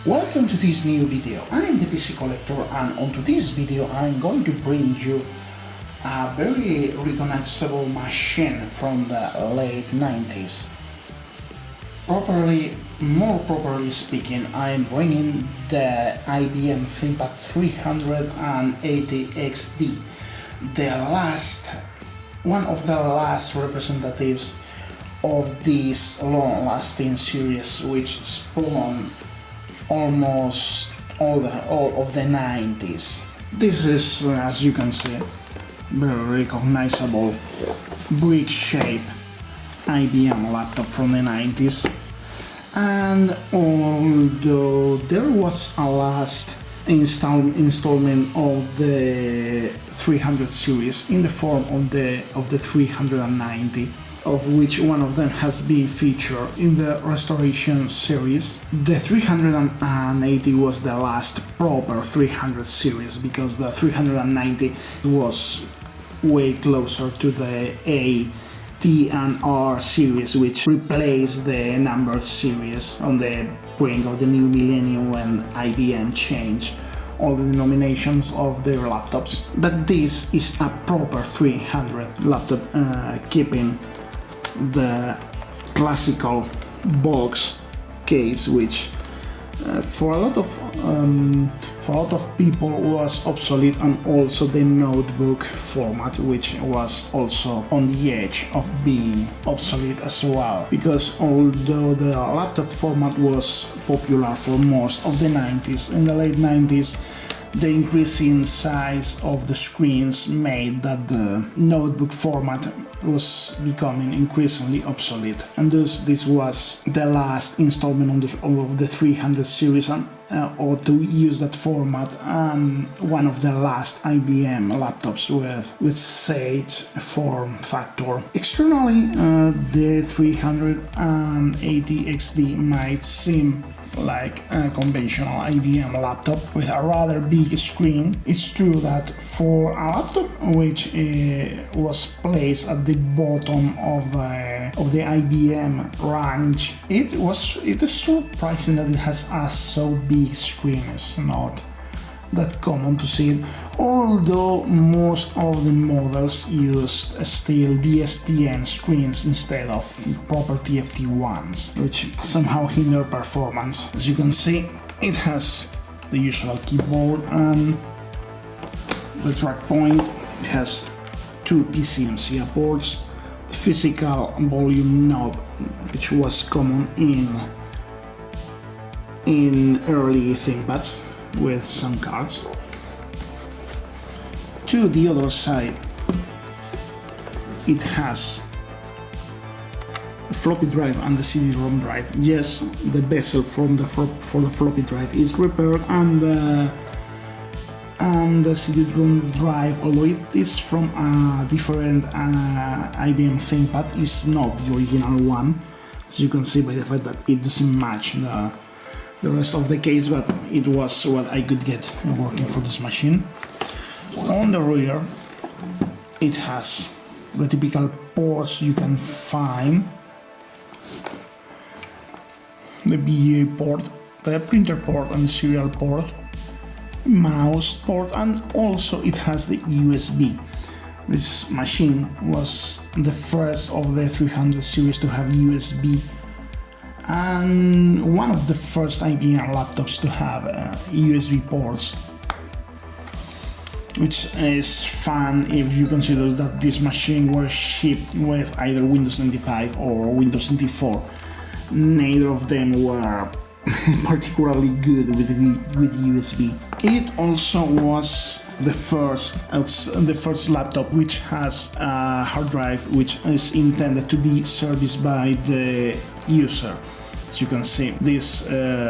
Welcome to this new video. I'm the PC Collector, and onto this video I'm going to bring you a very recognizable machine from the late 90s. More properly speaking, I'm bringing the IBM ThinkPad 380 XD, one of the last representatives of this long-lasting series which spawned almost all of the 90s. This is, as you can see, very recognizable brick shape IBM laptop from the 90s. And although there was a last installment of the 300 series in the form of the 390, of which one of them has been featured in the Restoration series. The 380 was the last proper 300 series, because the 390 was way closer to the A, T and R series, which replaced the numbered series on the brink of the new millennium when IBM changed all the denominations of their laptops. But this is a proper 300 laptop, keeping the classical box case, which for a lot of people was obsolete, and also the notebook format, which was also on the edge of being obsolete as well, because although the laptop format was popular for most of the 90s, in the late 90s the increasing size of the screens made that the notebook format was becoming increasingly obsolete, and thus this was the last installment of the 300 series, or to use that format, and one of the last IBM laptops with such form factor. Externally, the 380 XD might seem like a conventional IBM laptop with a rather big screen. It's true that for a laptop which was placed at the bottom of the IBM range, it is surprising that it has a so big screen. It's not that common to see it, although most of the models used still DSTN screens instead of proper TFT ones, which somehow hinder performance. As you can see, it has the usual keyboard and the track point. It has two PCMC ports, the physical volume knob, which was common in early ThinkPads with some cards. To the other side, it has the floppy drive and the CD-ROM drive. Yes, the bezel for the floppy drive is repaired, and the CD-ROM drive, although it is from a different IBM ThinkPad, is not the original one, as you can see by the fact that it doesn't match the rest of the case, but it was what I could get working for this machine. On the rear, it has the typical ports you can find: the VGA port, the printer port and serial port, mouse port, and also it has the USB. This machine was the first of the 300 series to have USB, and one of the first IBM laptops to have USB ports, which is fun if you consider that this machine was shipped with either Windows 95 or Windows 94. Neither of them were particularly good with USB. It also was the first laptop which has a hard drive which is intended to be serviced by the user. As you can see, this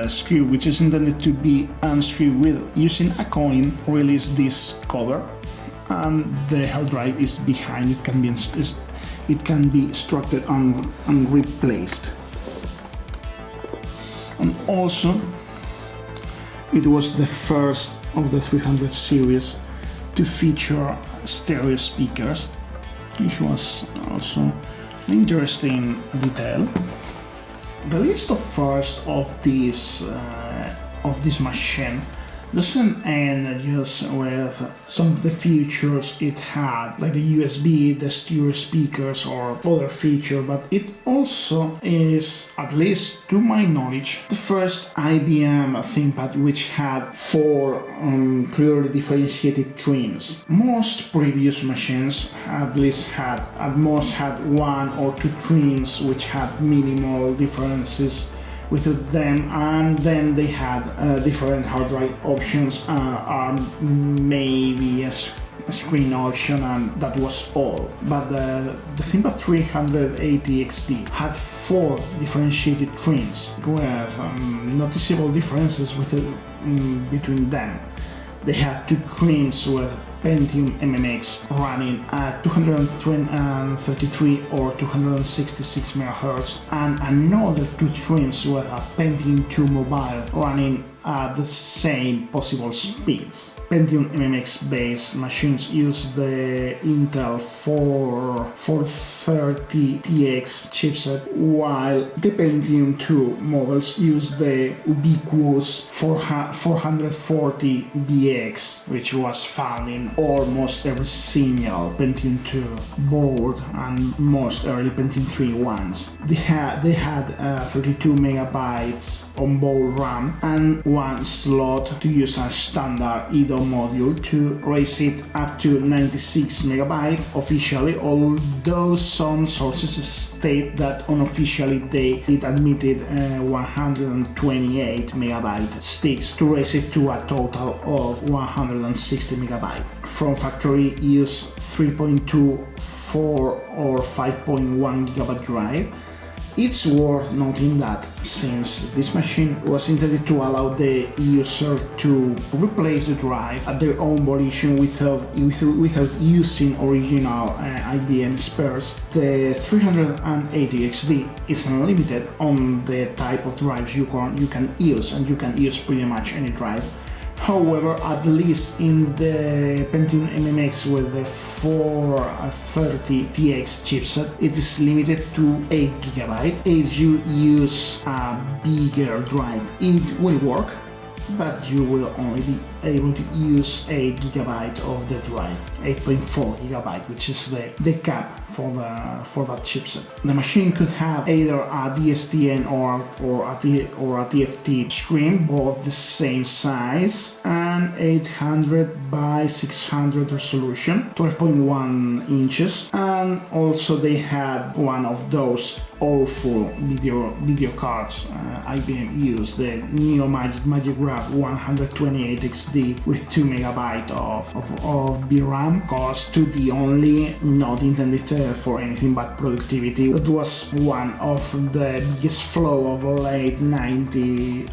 screw, which is intended to be unscrewed with using a coin, releases this cover, and the hard drive is behind. It can be extracted and replaced. And also, it was the first of the 300 series to feature stereo speakers, which was also an interesting detail. The list of first of these of this machine doesn't end just with some of the features it had, like the USB, the stereo speakers or other feature, but it also is, at least to my knowledge, the first IBM ThinkPad which had 4 clearly differentiated trims. Most previous machines at most had 1 or 2 trims which had minimal differences with them, and then they had different hard drive options or maybe a screen option, and that was all. But the ThinkPad 380 XD had 4 differentiated trims with noticeable differences between them. They had 2 trims with Pentium MMX running at 233 or 266 MHz, and another 2 trims with a Pentium 2 Mobile running at the same possible speeds. Pentium MMX based machines use the Intel 430TX chipset, while the Pentium 2 models use the ubiquitous 440BX, which was found in almost every single Pentium 2 board and most early Pentium 3 ones. They had 32 megabytes on board RAM and 1 slot to use a standard IDO module to raise it up to 96 megabytes officially, although some sources state that unofficially it admitted 128 megabyte sticks to raise it to a total of 160 megabytes. From factory use 3.2, 4 or 5.1 gigabyte drive. It's worth noting that since this machine was intended to allow the user to replace the drive at their own volition without using original IBM spares, the 380 XD is unlimited on the type of drives you can use, and you can use pretty much any drive. However, at least in the Pentium MMX with the 430TX chipset, it is limited to 8 GB. If you use a bigger drive, it will work, but you will only be able to use 8 GB of the drive, 8.4 GB, which is the cap for that chipset. The machine could have either a DSTN or a TFT screen, both the same size, and 800 by 600 resolution, 12.1 inches, and also they had one of those awful video cards IBM used, the Neo Magic Graph 128 XD with 2 MB of VRAM, cost to the only, not intended for anything but productivity. That was one of the biggest flaw of late 90s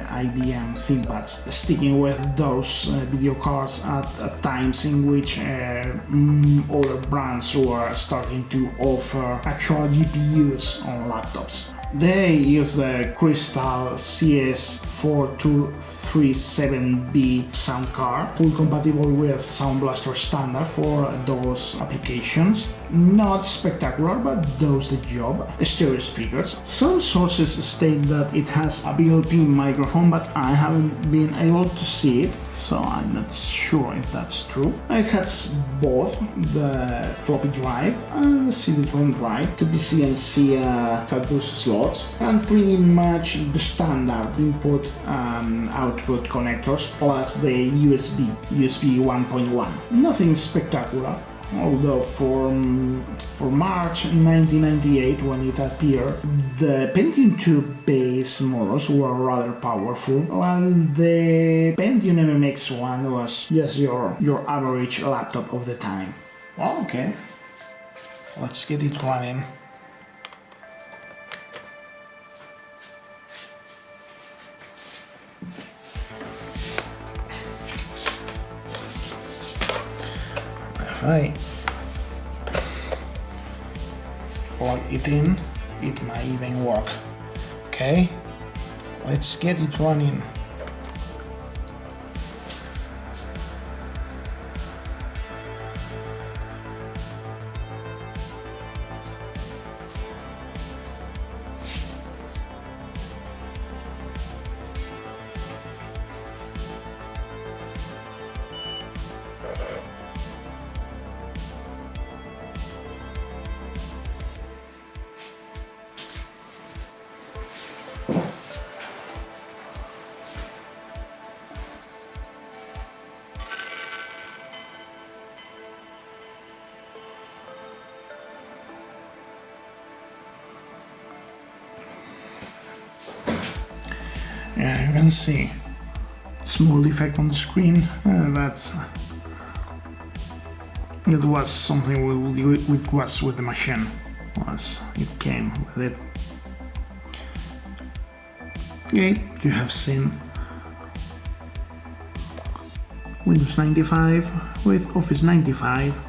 IBM ThinkPads, sticking with those video cards at times in which other brands were starting to offer actual GPUs on laptops. They use the Crystal CS4237B sound card, full compatible with Sound Blaster standard for those applications. Not spectacular, but does the job. Stereo speakers. Some sources state that it has a built-in microphone, but I haven't been able to see it, so I'm not sure if that's true. It has both the floppy drive and the CD-ROM drive, to PC and C card boost slots, and pretty much the standard input and output connectors, plus the USB 1.1. Nothing spectacular. Although for March 1998, when it appeared, the Pentium 2 base models were rather powerful, while the Pentium MMX one was just your average laptop of the time. Well, okay, let's get it running. If I plug it in, it might even work. Okay, let's get it running. Yeah, you can see small defect on the screen. It was something which was with the machine. It came with it. Okay, you have seen Windows 95 with Office 95.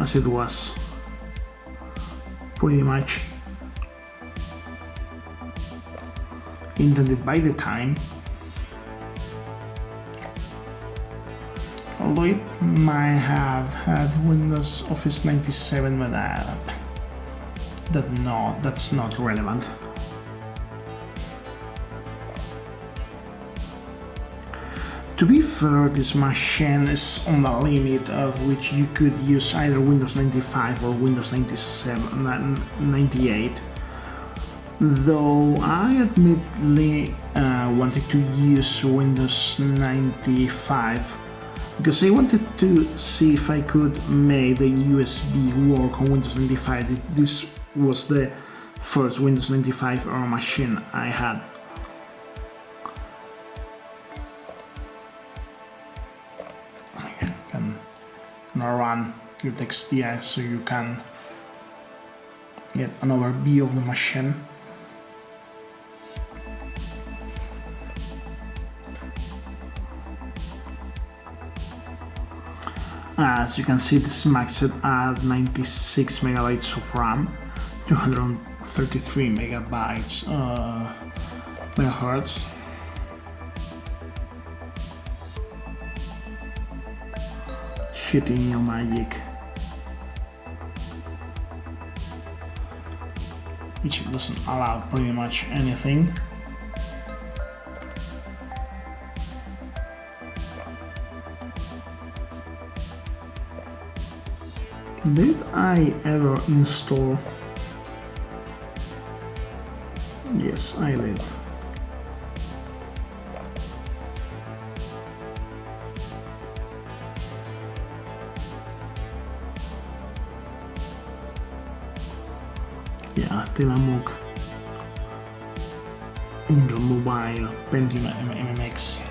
As it was pretty much intended by the time, although it might have had Windows Office 97, but that's not relevant. To be fair, this machine is on the limit of which you could use either Windows 95 or Windows 98, though I admittedly wanted to use Windows 95 because I wanted to see if I could make the USB work on Windows 95. This was the first Windows 95 era machine I had. Run your XDI so you can get an overview of the machine. As you can see, it's maxed at 96 megabytes of RAM, 233 megahertz. Shitting your magic, which doesn't allow pretty much anything. Did I ever install? Yes, I did. Yeah, Telamuk Intel Mobile Pentium MMX.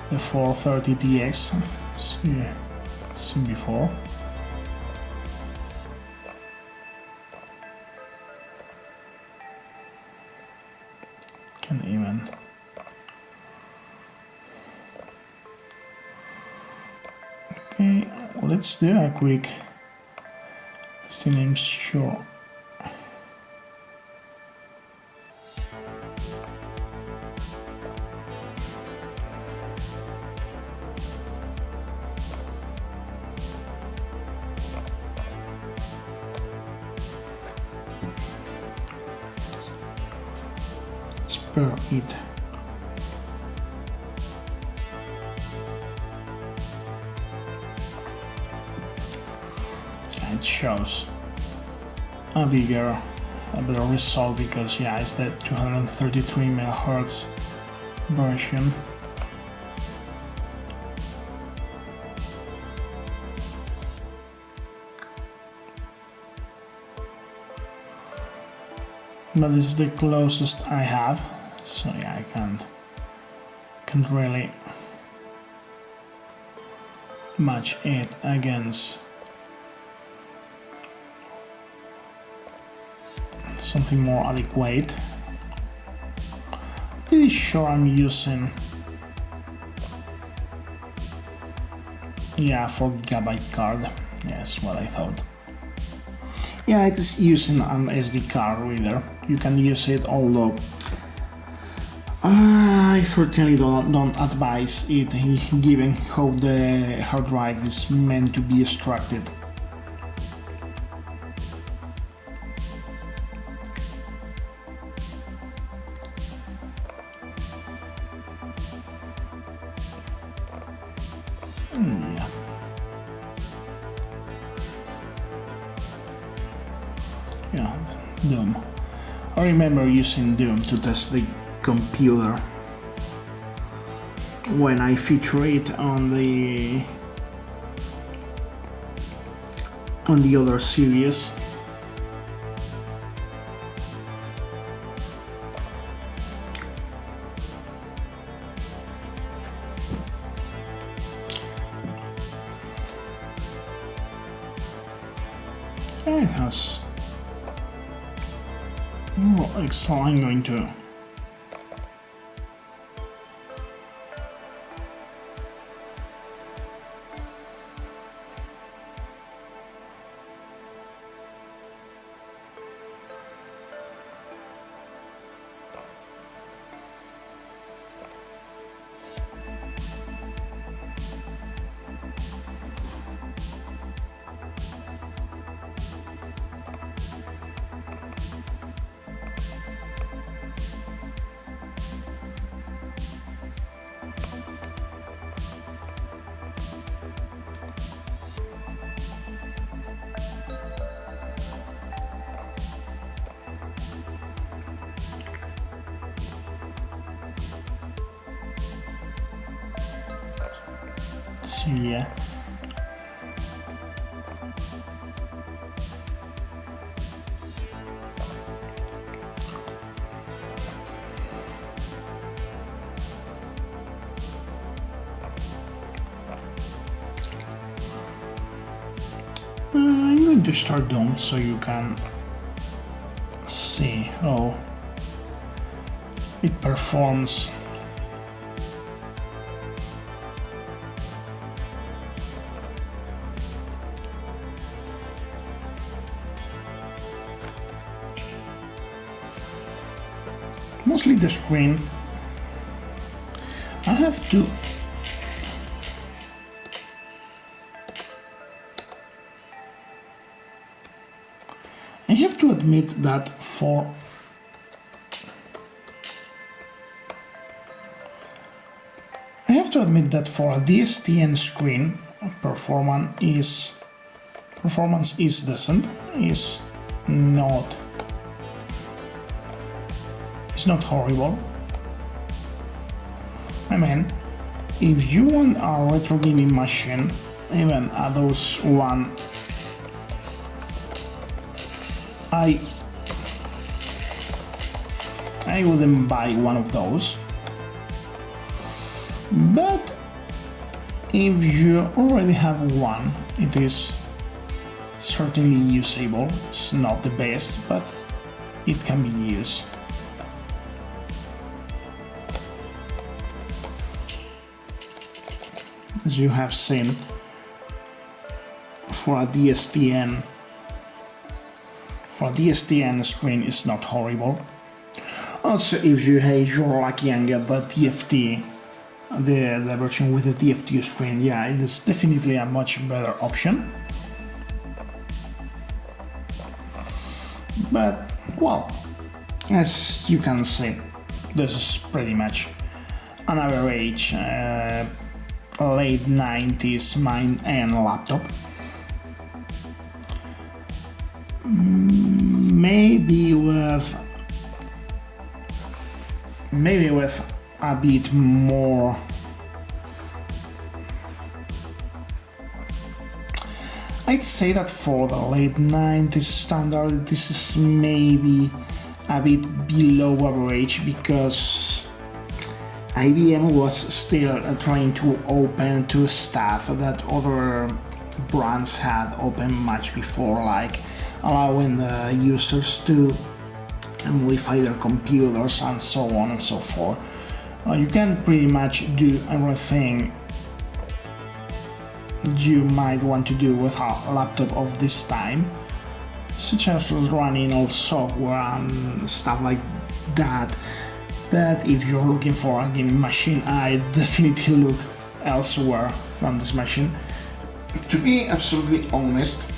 The 430DX, so yeah, seen before. Can even okay, let's do a quick testing name sure. Per it. It shows a better result because yeah, it's the 233 megahertz version. But this is the closest I have, so yeah, I can't really match it against something more adequate. Pretty sure I'm using 4GB card. Yes, what I thought. Yeah, it is using an SD card reader. You can use it, although I certainly don't advise it, given how the hard drive is meant to be extracted. Yeah, Doom. I remember using Doom to test the computer. when I feature it on the other series. It has. Oh, so I'm going to. So yeah. I'm going to start down so you can see how it performs. Mostly the screen. I have to admit that for a DSTN screen, performance is decent. Is not horrible. I mean, if you want a retro gaming machine, even those one, I wouldn't buy one of those. But if you already have one, it is certainly usable. It's not the best, but it can be used. As you have seen, for a DSTN screen is not horrible. Also, if you're lucky and get the TFT, the version with the TFT screen, yeah, it is definitely a much better option. But, well, as you can see, this is pretty much an average late 90s mine and laptop. Maybe with a bit more I'd say that for the late 90s standard this is maybe a bit below average, because IBM was still trying to open to stuff that other brands had opened much before, like allowing the users to modify their computers and so on and so forth. You can pretty much do everything you might want to do with a laptop of this time, such as running all software and stuff like that. But if you're looking for a gaming machine, I definitely look elsewhere from this machine. To be absolutely honest,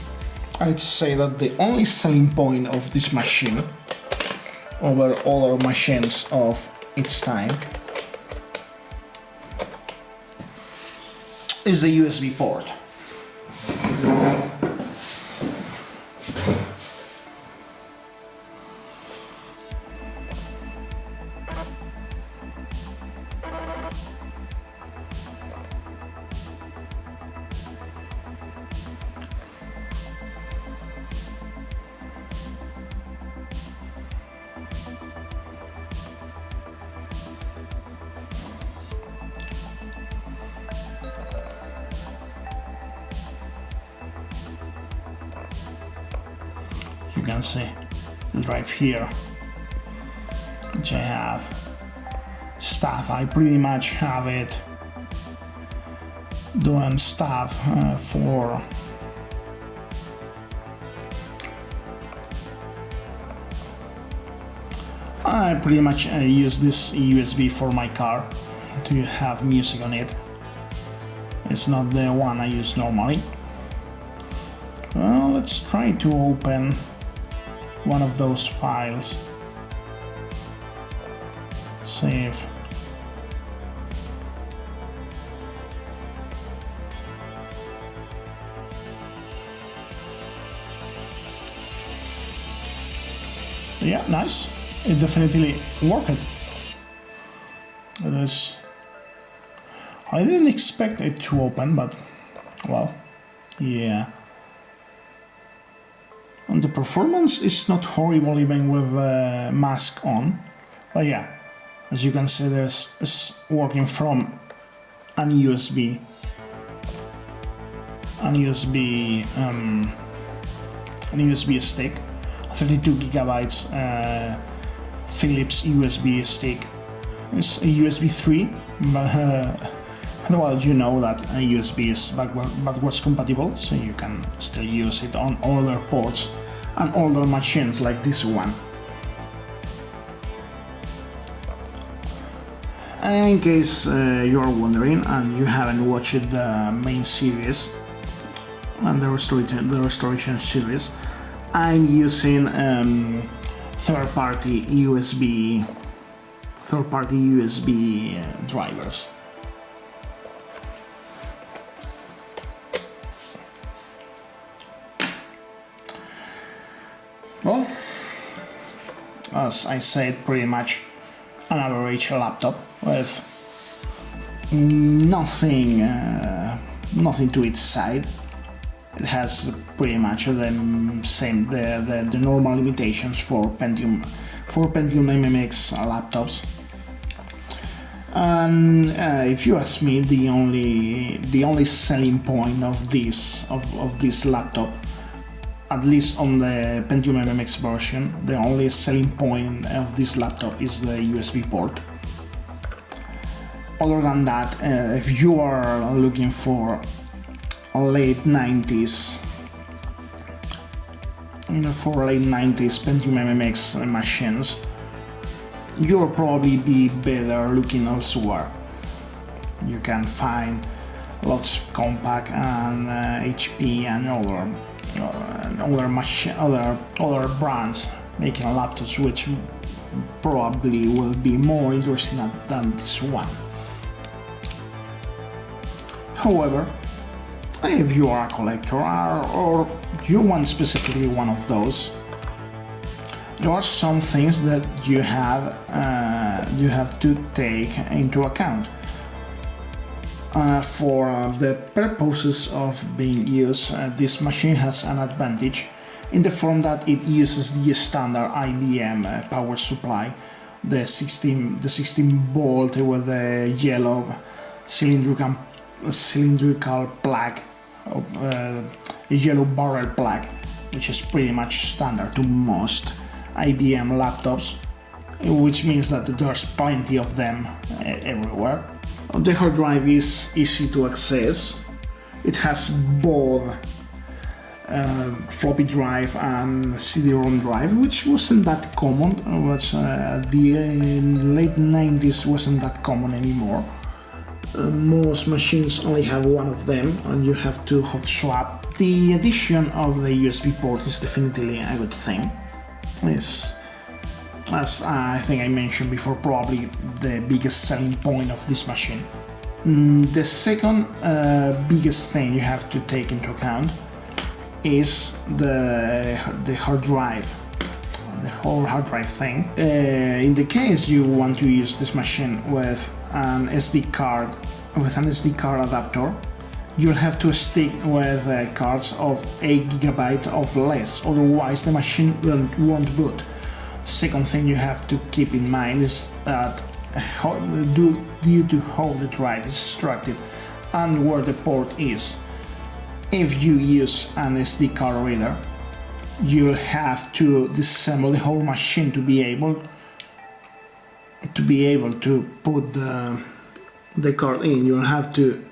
I'd say that the only selling point of this machine over other machines of its time is the USB port. you can see the drive here, which I have stuff. I pretty much have it doing stuff for I pretty much use this USB for my car to have music on it. It's not the one I use normally. Well, let's try to open one of those files. Save. Yeah, nice. It definitely worked. It is. I didn't expect it to open, but well, yeah. And the performance is not horrible even with the mask on. But yeah, as you can see, it's working from an USB stick, 32 gigabytes Philips USB stick. It's a USB 3, but well, you know that USB is backwards compatible, so you can still use it on older ports and older machines like this one. And in case you're wondering and you haven't watched the main series and the restoration series, I'm using third-party USB drivers. Well, as I said, pretty much an average laptop with nothing to its side. It has pretty much the same the normal limitations for Pentium MMX laptops. And if you ask me, the only selling point of this laptop, at least on the Pentium MMX version, the only selling point of this laptop is the USB port. Other than that, if you are looking for late 90s Pentium MMX machines, you'll probably be better looking elsewhere. You can find lots of Compaq and HP and other brands making laptops which probably will be more interesting than this one. However, if you are a collector or you want specifically one of those, there are some things that you have to take into account. For the purposes of being used, this machine has an advantage in the form that it uses the standard IBM power supply, the 16 volt with the yellow cylindrical plug, yellow barrel plug, which is pretty much standard to most IBM laptops, which means that there's plenty of them everywhere. The hard drive is easy to access. It has both floppy drive and CD-ROM drive, which wasn't that common. The late 90s wasn't that common anymore. Most machines only have one of them, and you have to hot swap. The addition of the USB port is definitely a good thing. It's, as I think I mentioned before, probably the biggest selling point of this machine. The second biggest thing you have to take into account is the hard drive, the whole hard drive thing. In the case you want to use this machine with an SD card adapter, you'll have to stick with cards of 8 GB or less, otherwise the machine won't boot. Second thing you have to keep in mind is that due to how the drive is structured and where the port is, if you use an SD card reader, you'll have to disassemble the whole machine to be able to put the card in. You'll have to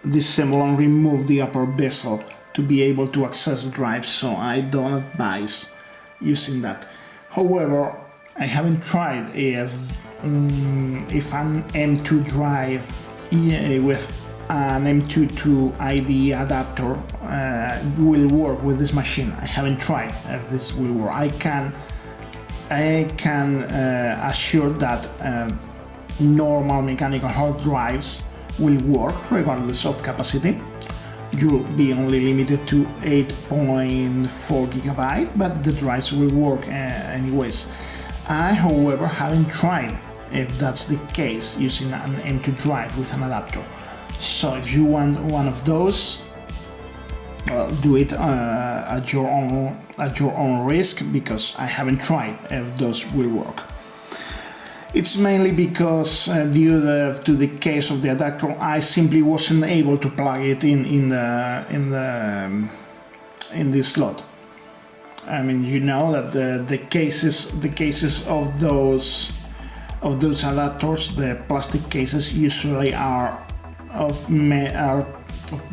disassemble and remove the upper bezel to be able to access the drive, so I don't advise using that. However, I haven't tried if an M2 drive with an M2 to IDE adapter will work with this machine. I haven't tried if this will work. I can assure that normal mechanical hard drives will work regardless of capacity. You'll be only limited to 8.4 GB, but the drives will work anyways. I, however, haven't tried if that's the case using an M2 drive with an adapter. So if you want one of those, well, do it at your own risk, because I haven't tried if those will work. It's mainly because due to the case of the adapter, I simply wasn't able to plug it in this slot. I mean, you know that the cases of those adapters, the plastic cases, usually are of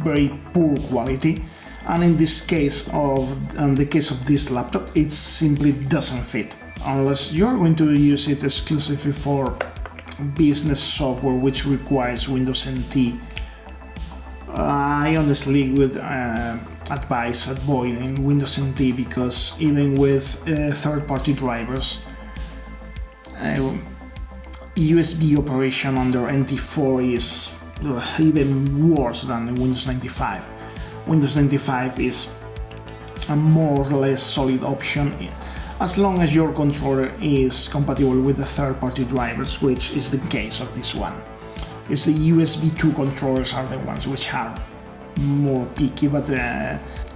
very poor quality, and in this case the case of this laptop, it simply doesn't fit. Unless you're going to use it exclusively for business software which requires Windows NT, I honestly would advise avoiding Windows NT, because even with third-party drivers, USB operation under NT4 is even worse than Windows 95. Windows 95 is a more or less solid option, as long as your controller is compatible with the third-party drivers, which is the case of this one. It's the USB 2 controllers are the ones which are more picky, but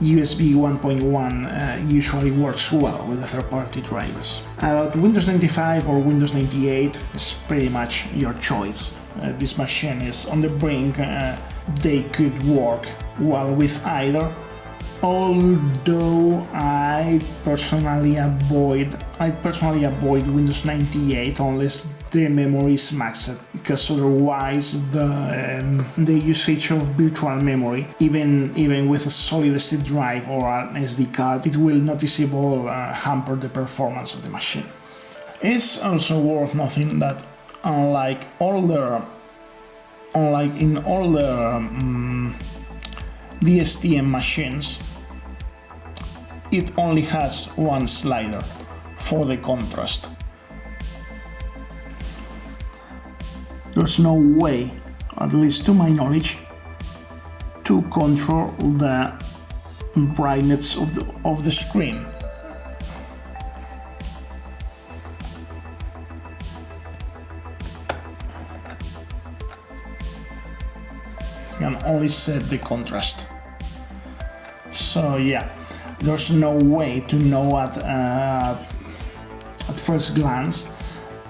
USB 1.1 usually works well with the third-party drivers. Windows 95 or Windows 98 is pretty much your choice. This machine is on the brink. They could work well with either, although I personally avoid Windows 98 unless the memory is maxed, because otherwise the usage of virtual memory, even with a solid state drive or an SD card, it will noticeably hamper the performance of the machine. It's also worth noting that unlike in all the DSTM machines, it only has one slider for the contrast. There's no way, at least to my knowledge, to control the brightness of the screen. You can only set the contrast. So yeah, there's no way to know at first glance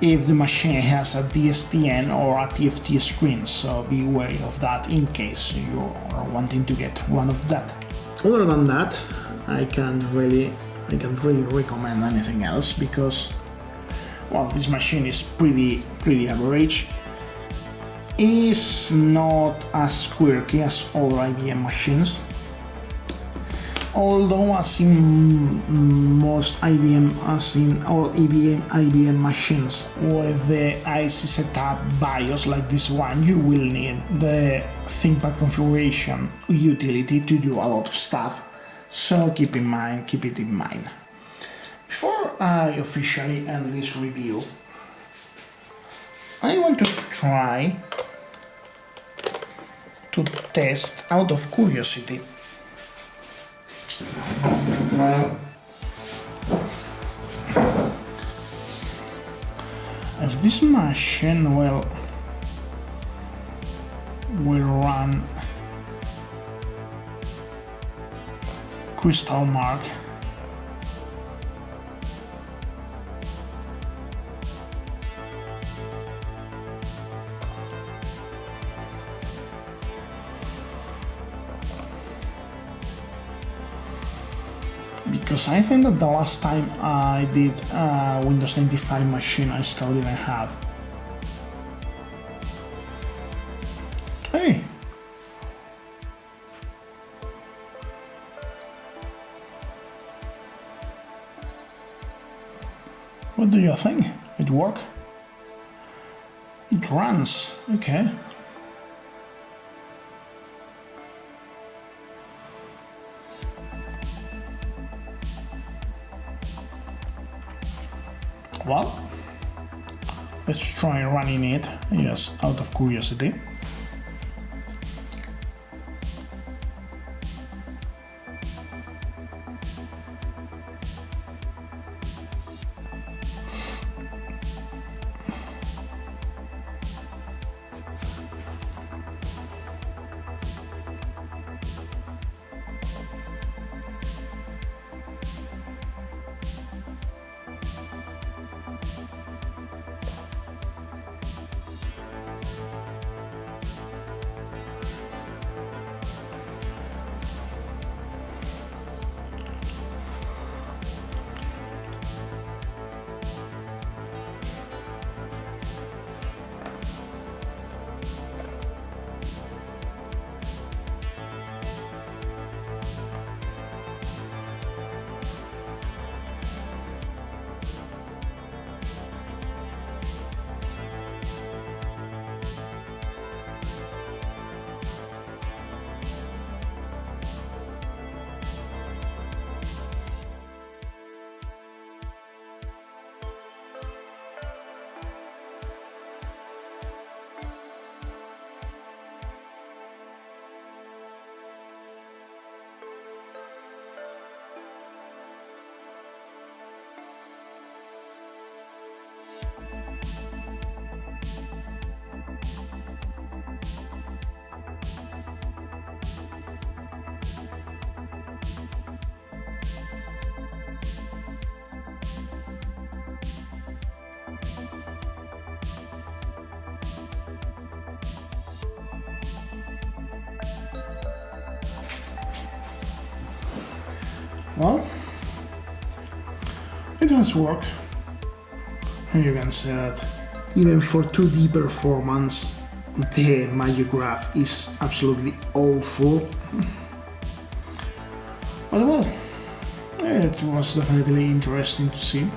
if the machine has a DSTN or a TFT screen, so be wary of that in case you are wanting to get one of that. Other than that, I can't really recommend anything else, because, well, this machine is pretty average. It's not as quirky as other IBM machines, although as in all IBM machines with the IC setup BIOS like this one, you will need the ThinkPad configuration utility to do a lot of stuff, so keep it in mind. Before I officially end this review, I want to try to test, out of curiosity, if this machine will run Crystal Mark. because I think that the last time I did a Windows 95 machine I still didn't have. Hey! What do you think? It works? It runs, okay. Well, let's try running it, just out of curiosity. Well, it has worked. You can see that even for 2D performance, the Magic Graph is absolutely awful. But well, it was definitely interesting to see.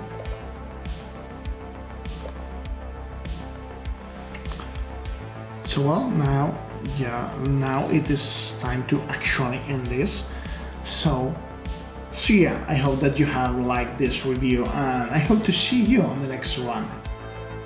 So well, now it is time to actually end this. So yeah, I hope that you have liked this review, and I hope to see you on the next one.